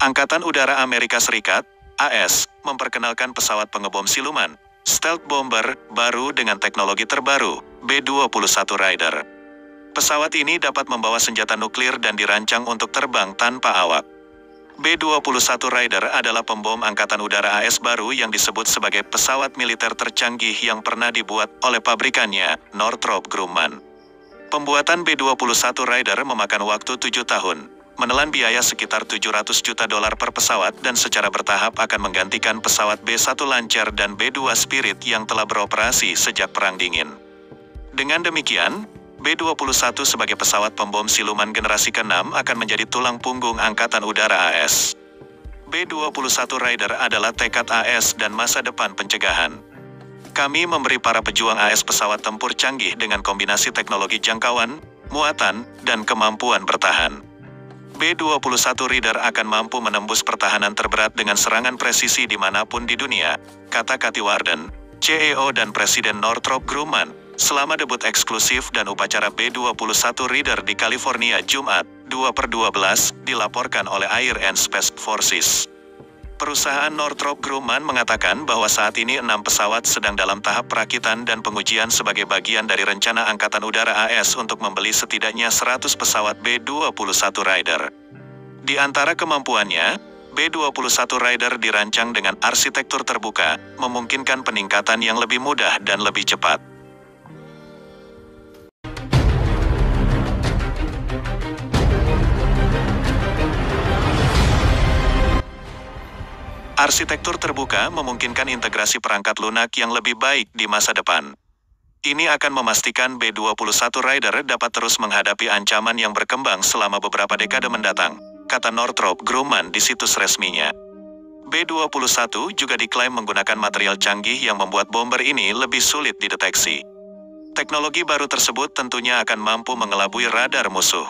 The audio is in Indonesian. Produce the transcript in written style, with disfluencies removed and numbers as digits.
Angkatan Udara Amerika Serikat, AS, memperkenalkan pesawat pengebom siluman, stealth bomber, baru dengan teknologi terbaru, B-21 Raider. Pesawat ini dapat membawa senjata nuklir dan dirancang untuk terbang tanpa awak. B-21 Raider adalah pembom Angkatan Udara AS baru yang disebut sebagai pesawat militer tercanggih yang pernah dibuat oleh pabrikannya, Northrop Grumman. Pembuatan B-21 Raider memakan waktu 7 tahun. Menelan biaya sekitar $700 juta per pesawat dan secara bertahap akan menggantikan pesawat B-1 Lancer dan B-2 Spirit yang telah beroperasi sejak Perang Dingin. Dengan demikian, B-21 sebagai pesawat pembom siluman generasi ke-6 akan menjadi tulang punggung Angkatan Udara AS. B-21 Raider adalah tekad AS dan masa depan pencegahan. Kami memberi para pejuang AS pesawat tempur canggih dengan kombinasi teknologi jangkauan, muatan, dan kemampuan bertahan. B-21 Raider akan mampu menembus pertahanan terberat dengan serangan presisi dimanapun di dunia, kata Kathy Warden, CEO dan Presiden Northrop Grumman, selama debut eksklusif dan upacara B-21 Raider di California Jumat, 2/12, dilaporkan oleh Air and Space Forces. Perusahaan Northrop Grumman mengatakan bahwa saat ini 6 pesawat sedang dalam tahap perakitan dan pengujian sebagai bagian dari rencana Angkatan Udara AS untuk membeli setidaknya 100 pesawat B-21 Raider. Di antara kemampuannya, B-21 Raider dirancang dengan arsitektur terbuka, memungkinkan peningkatan yang lebih mudah dan lebih cepat. Arsitektur terbuka memungkinkan integrasi perangkat lunak yang lebih baik di masa depan. Ini akan memastikan B-21 Raider dapat terus menghadapi ancaman yang berkembang selama beberapa dekade mendatang, kata Northrop Grumman di situs resminya. B-21 juga diklaim menggunakan material canggih yang membuat bomber ini lebih sulit dideteksi. Teknologi baru tersebut tentunya akan mampu mengelabui radar musuh.